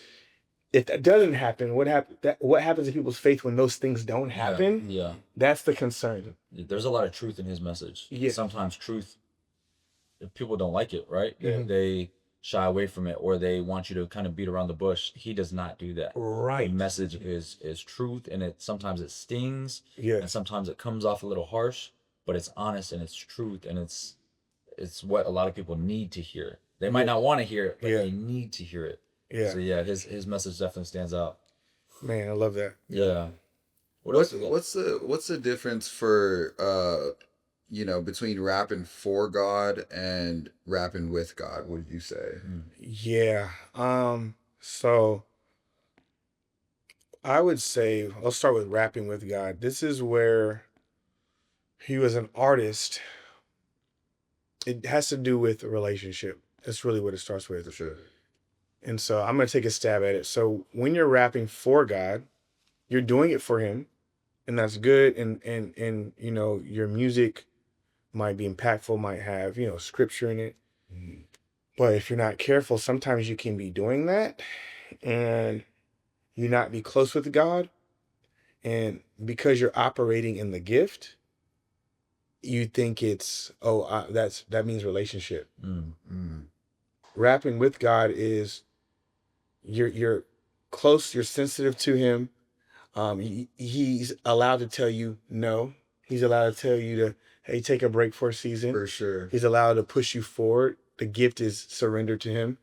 Speaker 3: if that doesn't happen, what happens to people's faith when those things don't happen?
Speaker 1: Yeah.
Speaker 3: That's the concern.
Speaker 1: There's a lot of truth in his message.
Speaker 3: Yeah.
Speaker 1: Sometimes truth, people don't like it, right?
Speaker 3: Yeah.
Speaker 1: They shy away from it, or they want you to kind of beat around the bush. He does not do that.
Speaker 3: Right.
Speaker 1: The message is truth, and sometimes it stings,
Speaker 3: Yeah.
Speaker 1: and sometimes it comes off a little harsh, but it's honest and it's truth, and it's what a lot of people need to hear. They might not want to hear it, but they need to hear it.
Speaker 3: Yeah.
Speaker 1: So yeah, his message definitely stands out.
Speaker 3: Man, I love that.
Speaker 1: Yeah.
Speaker 2: What's the difference for between rapping for God and rapping with God, would you say?
Speaker 3: Yeah. So I would say I'll start with rapping with God. This is where he was an artist. It has to do with a relationship. That's really what it starts with.
Speaker 2: For sure.
Speaker 3: And so I'm going to take a stab at it. So when you're rapping for God, you're doing it for him, and that's good. And your music might be impactful, might have, scripture in it.
Speaker 2: Mm.
Speaker 3: But if you're not careful, sometimes you can be doing that and you not be close with God. And because you're operating in the gift, you think it's, that means relationship. Rapping with God is you're close, you're sensitive to him. He's allowed to tell you no. He's allowed to tell you to, hey, take a break for a season.
Speaker 2: For sure.
Speaker 3: He's allowed to push you forward. The gift is surrendered to him.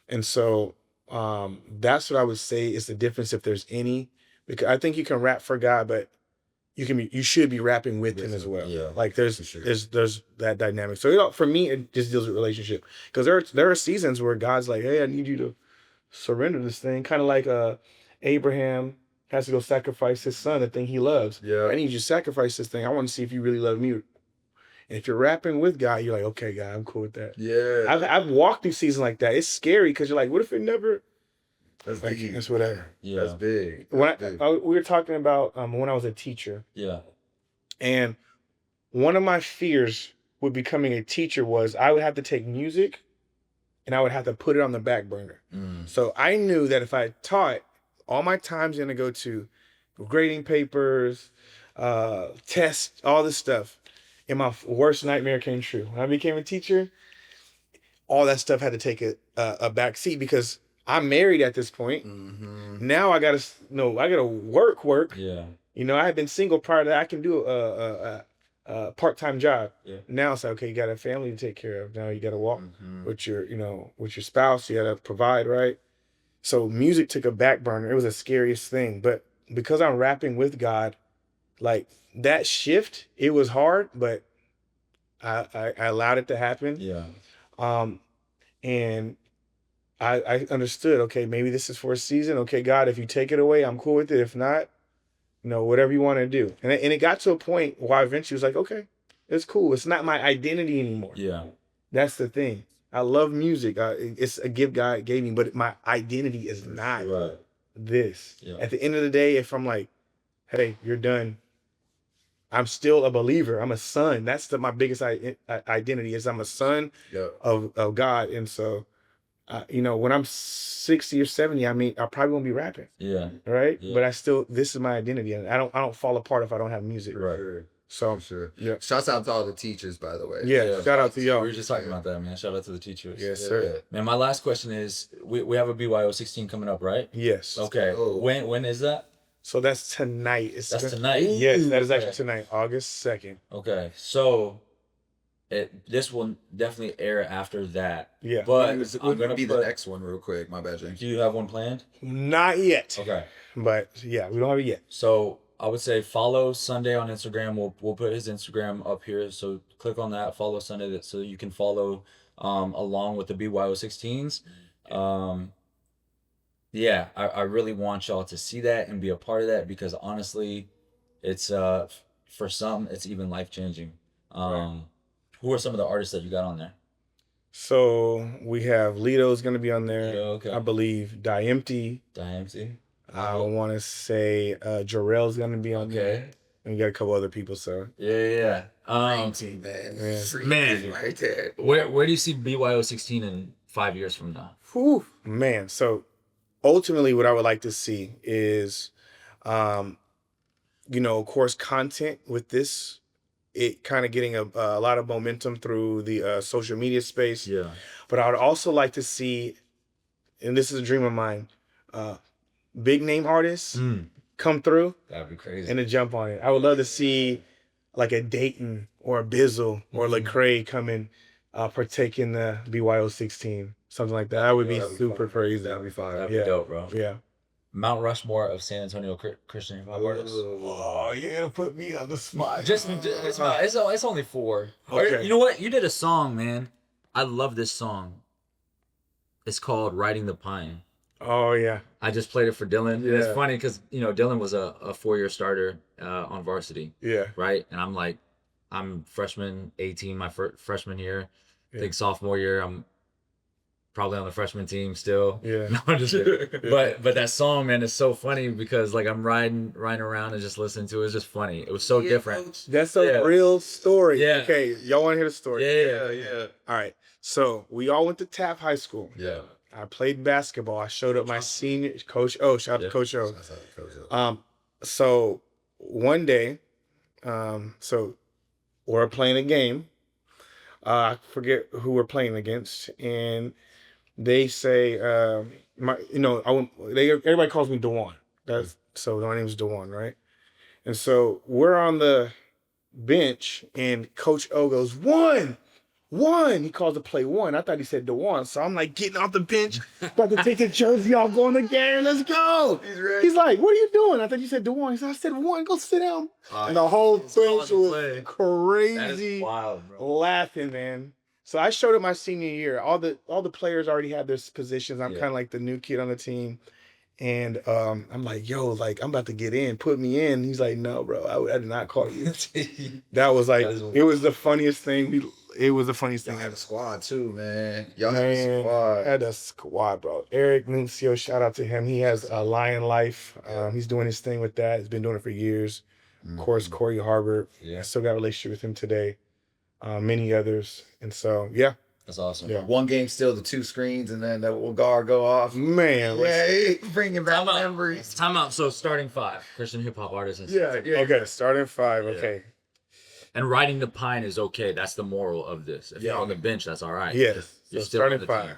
Speaker 3: And so That's what I would say is the difference, if there's any, because I think you can rap for God, but you should be rapping with him as well.
Speaker 2: Yeah,
Speaker 3: Like
Speaker 2: for sure.
Speaker 3: there's that dynamic. So for me, it just deals with relationship, because there are seasons where God's like, hey, I need you to surrender this thing, kind of like Abraham has to go sacrifice his son, the thing he loves.
Speaker 2: Yeah.
Speaker 3: I need you to sacrifice this thing. I want to see if you really love me. And if you're rapping with God, you're like, okay, God, I'm cool with that.
Speaker 2: Yeah.
Speaker 3: I've walked through seasons like that. It's scary because you're like, what if it never?
Speaker 2: That's
Speaker 3: Like,
Speaker 2: deep.
Speaker 3: it's whatever.
Speaker 1: Yeah.
Speaker 2: That's big.
Speaker 3: When
Speaker 2: That's big.
Speaker 3: we were talking about when I was a teacher,
Speaker 1: Yeah.
Speaker 3: and one of my fears with becoming a teacher was I would have to take music and I would have to put it on the back burner. So I knew that if I taught, all my time's going to go to grading papers, tests, all this stuff. And my worst nightmare came true. When I became a teacher, all that stuff had to take a back seat because I'm married at this point.
Speaker 2: Mm-hmm.
Speaker 3: Now I gotta work.
Speaker 1: Yeah.
Speaker 3: You know, I had been single prior to that. I can do a part-time job.
Speaker 1: Yeah.
Speaker 3: Now it's like, okay, you got a family to take care of. Now you got to walk
Speaker 2: Mm-hmm.
Speaker 3: with your spouse. You got to provide, right? So music took a back burner. It was the scariest thing. But because I'm rapping with God, like that shift, it was hard, but I allowed it to happen.
Speaker 1: Yeah.
Speaker 3: And I understood, okay, maybe this is for a season. Okay, God, if you take it away, I'm cool with it. If not, whatever you want to do. And it got to a point where I eventually was like, okay, it's cool. It's not my identity anymore.
Speaker 1: Yeah.
Speaker 3: That's the thing. I love music. It's a gift God gave me, but my identity is not
Speaker 1: Right.
Speaker 3: this.
Speaker 1: Yeah.
Speaker 3: At the end of the day, if I'm like, hey, you're done, I'm still a believer. I'm a son. That's my biggest identity is I'm a son
Speaker 2: Yeah.
Speaker 3: of God. And so, when I'm 60 or 70, I probably won't be rapping,
Speaker 1: Yeah.
Speaker 3: right?
Speaker 1: Yeah.
Speaker 3: But this is my identity, and I don't fall apart if I don't have music.
Speaker 1: Right.
Speaker 2: Sure.
Speaker 3: So
Speaker 2: For sure.
Speaker 3: yeah.
Speaker 2: Shouts out to all the teachers, by the way.
Speaker 3: Yeah, shout out to
Speaker 1: We
Speaker 3: y'all.
Speaker 1: were just talking about that, man. Shout out to the teachers.
Speaker 3: Yes,
Speaker 2: Yeah.
Speaker 3: sir.
Speaker 1: Man, my last question is, we have a BYO 16 coming up, right?
Speaker 3: Yes.
Speaker 1: Okay.
Speaker 2: Oh.
Speaker 1: When is that?
Speaker 3: So that's tonight.
Speaker 1: That's tonight.
Speaker 3: Yes, that is
Speaker 1: Okay.
Speaker 3: actually tonight, August 2nd.
Speaker 1: Okay. So this will definitely air after that.
Speaker 3: Yeah.
Speaker 1: But
Speaker 2: It
Speaker 1: I'm
Speaker 2: would
Speaker 1: gonna
Speaker 2: be
Speaker 1: put,
Speaker 2: the next one real quick. My bad, James.
Speaker 1: do you have one planned?
Speaker 3: Not yet.
Speaker 1: Okay.
Speaker 3: But yeah, we don't have it yet.
Speaker 1: So I would say follow SonDaye on Instagram. We'll put his Instagram up here. So click on that, follow SonDaye so you can follow along with the BYO 16s. Yeah, I really want y'all to see that and be a part of that because honestly, it's for some it's even life changing. Who are some of the artists that you got on there?
Speaker 3: So we have Lito's gonna be on there.
Speaker 1: Yeah, okay.
Speaker 3: I believe Empty.
Speaker 1: DMC.
Speaker 3: I want to say Jarrell's gonna be on there.
Speaker 1: Okay.
Speaker 3: And we got a couple other people. So
Speaker 1: Yeah.
Speaker 2: Man.
Speaker 3: Yeah.
Speaker 2: Free
Speaker 1: Man.
Speaker 2: right there.
Speaker 1: Where do you see BYO 16 in 5 years from now?
Speaker 3: whew, man. So ultimately, what I would like to see is, of course, content with this. It kind of getting a lot of momentum through the social media space.
Speaker 1: Yeah.
Speaker 3: But I would also like to see, and this is a dream of mine, big name artists come through
Speaker 1: That'd be crazy.
Speaker 3: and to jump on it. I would love to see like a Dayton or a Bizzle or Lecrae come and partake in the BYO 16, something like that. That would be
Speaker 2: That'd be
Speaker 3: super
Speaker 2: fun.
Speaker 3: crazy.
Speaker 2: That'd be fine.
Speaker 1: That'd
Speaker 3: Yeah.
Speaker 1: be dope, bro.
Speaker 3: Yeah.
Speaker 1: Mount Rushmore of San Antonio Christian hip hop artists.
Speaker 3: Oh, you're gonna put me on the spot.
Speaker 1: It's only 4.
Speaker 3: Okay.
Speaker 1: Or, you know what? You did a song, man. I love this song. It's called "Riding the Pine."
Speaker 3: Oh yeah.
Speaker 1: I just played it for Dylan. And
Speaker 3: Yeah.
Speaker 1: it's funny because Dylan was a 4-year starter on varsity,
Speaker 3: Yeah.
Speaker 1: right? And I'm freshman 18, my freshman year. I
Speaker 3: Yeah.
Speaker 1: think sophomore year I'm probably on the freshman team still.
Speaker 3: Yeah.
Speaker 1: No, I'm just kidding. But that song, man, is so funny because like I'm riding around and just listening to it. It's just funny. It was so different.
Speaker 3: That's a
Speaker 1: Yeah.
Speaker 3: real story.
Speaker 1: Yeah.
Speaker 3: Okay, y'all want to hear the story?
Speaker 1: Yeah.
Speaker 3: All right. So we all went to Taft High School.
Speaker 2: Yeah.
Speaker 3: I played basketball. I showed up my senior Coach O. Shout out to Coach O. So one day, so we're playing a game. I forget who we're playing against, and they say, everybody calls me Dewan. So my name's Dewan, right? And so we're on the bench, and Coach O goes, 1, One. He calls the play one. I thought he said the one. So I'm like getting off the bench, about to take the jersey off, going to the game. Let's go.
Speaker 2: He's ready.
Speaker 3: He's like, what are you doing? I thought you said the one. He said, I said one. Go sit down. And the whole bench was crazy.
Speaker 1: That is wild, bro.
Speaker 3: Laughing, man. So I showed up my senior year. All the players already had their positions. I'm kind of like the new kid on the team. And I'm like, yo, like, I'm about to get in. Put me in. He's like, no, bro, I did not call you. That was like, it was the funniest thing. It was the funniest thing.
Speaker 2: Y'all had a squad too, man. Y'all
Speaker 3: Man,
Speaker 2: had a squad.
Speaker 3: had a squad, bro. Eric Nuncio, shout out to him. He has a Lion Life. He's doing his thing with that. He's been doing it for years. Of course, Corey Harbert. I still got a relationship with him today. Many others. And so, yeah.
Speaker 1: That's awesome.
Speaker 3: Yeah.
Speaker 2: One game still, the 2 screens, and then that will guard go off.
Speaker 3: Man.
Speaker 2: Yeah, bringing back memories.
Speaker 1: Time out. So starting 5 Christian hip hop artists.
Speaker 2: Yeah.
Speaker 3: Okay, starting 5. Okay.
Speaker 1: And riding the pine is okay. That's the moral of this. If you're on the bench, that's all right.
Speaker 3: Yes.
Speaker 1: You're
Speaker 3: So
Speaker 1: still
Speaker 3: starting
Speaker 1: on the
Speaker 3: 5.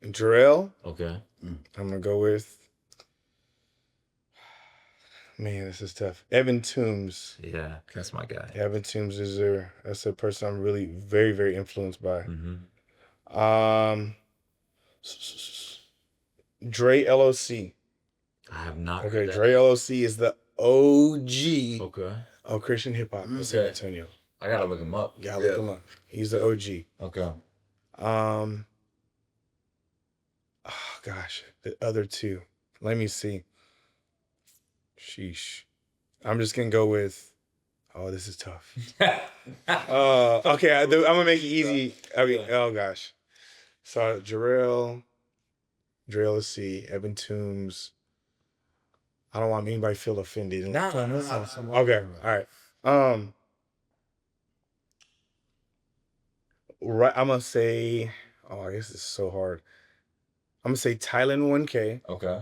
Speaker 1: team.
Speaker 3: Jarrell.
Speaker 1: Okay.
Speaker 3: I'm gonna go with. Man, this is tough. Evan Toombs.
Speaker 1: Yeah, that's my guy.
Speaker 3: Evan Toombs that's a person I'm really very, very influenced by.
Speaker 1: Mm-hmm.
Speaker 3: Dre LOC.
Speaker 1: I have not.
Speaker 3: Okay,
Speaker 1: heard that.
Speaker 3: Dre LOC is the OG
Speaker 1: Okay.
Speaker 3: of Christian hip hop in San Antonio.
Speaker 1: I gotta look him up.
Speaker 3: Gotta look him up. He's the OG.
Speaker 1: Okay.
Speaker 3: Oh gosh, the other 2. Let me see. Sheesh. I'm just gonna go with. Oh, this is tough. Okay, I'm gonna make it easy. I mean, oh gosh. So Jarrell C, Evan Toombs. I don't want anybody to feel offended.
Speaker 1: No.
Speaker 3: Okay, all right. Right, I'm gonna say. Oh, I guess it's so hard. I'm gonna say Thailand 1K.
Speaker 1: Okay.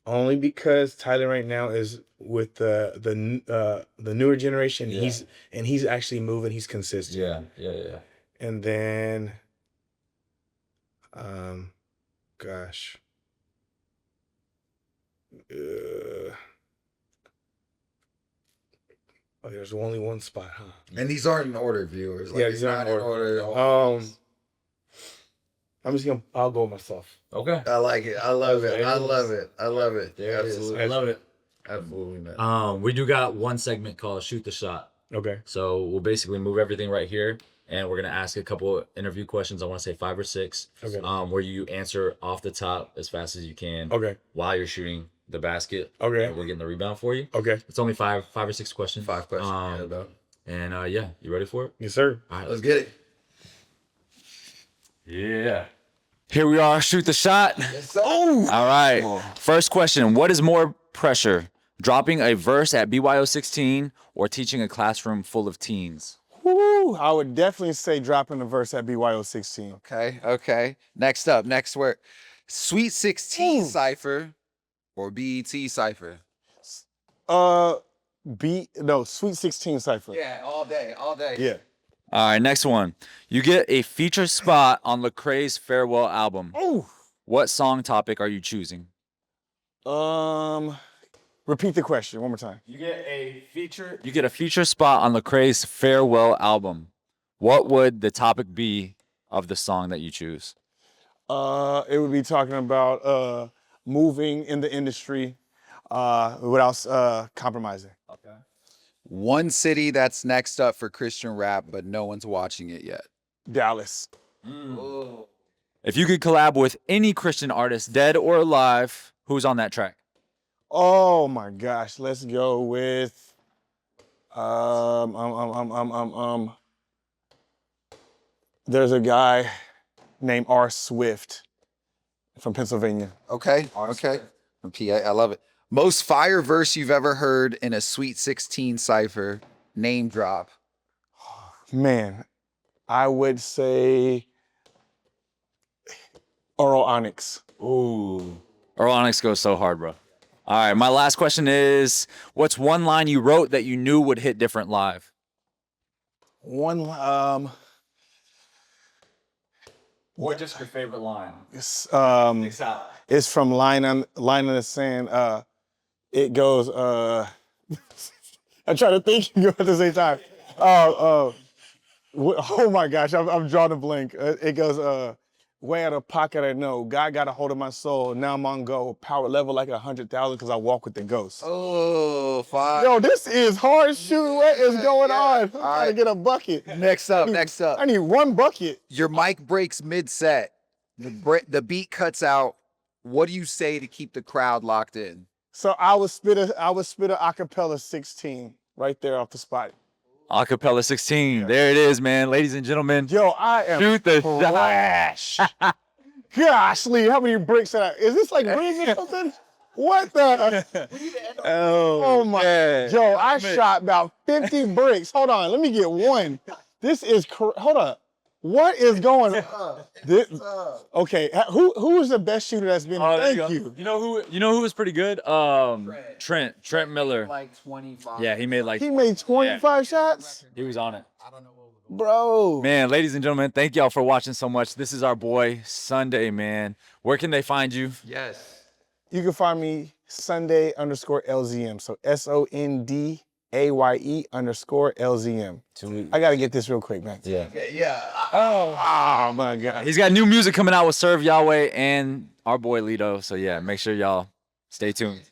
Speaker 3: Only because Tyler right now is with the newer generation.
Speaker 1: Yeah.
Speaker 3: He's actually moving. He's consistent.
Speaker 1: Yeah.
Speaker 3: And then, gosh, oh, there's only one spot, huh?
Speaker 2: And these aren't in order, viewers. Like,
Speaker 3: Yeah,
Speaker 2: it's
Speaker 3: these aren't
Speaker 2: not
Speaker 3: in order. I'm just gonna. I'll go with myself.
Speaker 1: Okay.
Speaker 2: I like it. I love it. I love it. I love it.
Speaker 1: There it is.
Speaker 2: Absolutely.
Speaker 1: I love it.
Speaker 2: Absolutely, man.
Speaker 1: We do got one segment called Shoot the Shot.
Speaker 3: Okay.
Speaker 1: So we'll basically move everything right here, and we're gonna ask a couple interview questions. I want to say 5 or 6.
Speaker 3: Okay.
Speaker 1: Where you answer off the top as fast as you can.
Speaker 3: Okay.
Speaker 1: While you're shooting the basket.
Speaker 3: Okay.
Speaker 1: And we're getting the rebound for you.
Speaker 3: Okay.
Speaker 1: It's only 5 or 6 questions.
Speaker 2: 5 questions.
Speaker 1: And yeah, you ready for it?
Speaker 3: Yes, sir.
Speaker 1: All right,
Speaker 2: Let's get it.
Speaker 1: Yeah. Here we are. Shoot the shot.
Speaker 2: Yes, sir.
Speaker 1: All right. First question. What is more pressure? Dropping a verse at BYO 16 or teaching a classroom full of teens?
Speaker 3: Woo! I would definitely say dropping the verse at BYO 16.
Speaker 2: Okay. Next word. Sweet 16 cipher or BET cipher?
Speaker 3: Sweet 16 cipher.
Speaker 2: Yeah, all day.
Speaker 3: Yeah.
Speaker 1: All right, next one. You get a feature spot on Lecrae's farewell album.
Speaker 3: Oh.
Speaker 1: What song topic are you choosing?
Speaker 3: Repeat the question one more time.
Speaker 1: You get a feature spot on Lecrae's farewell album. What would the topic be of the song that you choose?
Speaker 3: It would be talking about moving in the industry without compromising.
Speaker 1: Okay.
Speaker 2: One city that's next up for Christian rap, but no one's watching it yet.
Speaker 3: Dallas.
Speaker 1: If you could collab with any Christian artist, dead or alive, who's on that track?
Speaker 3: Oh my gosh, let's go with there's a guy named R. Swift from Pennsylvania.
Speaker 2: Okay. From PA, I love it. Most fire verse you've ever heard in a Sweet 16 cipher. Name drop.
Speaker 3: Man, I would say Oral Onyx.
Speaker 1: Ooh. Earl Onyx goes so hard, bro. All right, my last question is, what's one line you wrote that you knew would hit different live?
Speaker 3: One
Speaker 1: What just your favorite line?
Speaker 3: it's from Line in the Sand. It goes I try to think at the same time. Oh my gosh, I'm drawing a blank. It goes, way out of pocket I know. God got a hold of my soul. Now I'm on go. Power level like 100,000 because I walk with the ghost.
Speaker 2: Oh, fine.
Speaker 3: Yo, this is hard shoot. What is going on? I'm trying
Speaker 2: right.
Speaker 3: to get a bucket.
Speaker 2: Next up.
Speaker 3: I need one bucket.
Speaker 2: Your mic breaks mid-set. The beat cuts out. What do you say to keep the crowd locked in?
Speaker 3: So I would spit a acapella 16 right there off the spot.
Speaker 1: Acapella 16. There it is, man. Ladies and gentlemen.
Speaker 3: Yo, I am
Speaker 1: Shoot the
Speaker 3: trash. Gosh, Lee, how many bricks is this like rings or something? What the? Oh my.
Speaker 1: yeah.
Speaker 3: Yo, I shot about 50 bricks. Hold on, let me get one. This is, hold up. What is going on? Okay, who is the best shooter that's been? Thank you.
Speaker 1: You know who was pretty good? Trent Miller.
Speaker 2: Like 25.
Speaker 1: Yeah, he made
Speaker 3: 25 shots?
Speaker 1: he was on it.
Speaker 3: Bro.
Speaker 1: Man, ladies and gentlemen, thank y'all for watching so much. This is our boy SonDaye, man. Where can they find you?
Speaker 2: Yes.
Speaker 3: You can find me SonDaye_LZM. So SonDaye_LZM. I gotta get this real quick, man.
Speaker 1: Yeah.
Speaker 3: Oh my God.
Speaker 1: He's got new music coming out with Serve Yahweh and our boy Lito. So yeah, make sure y'all stay tuned.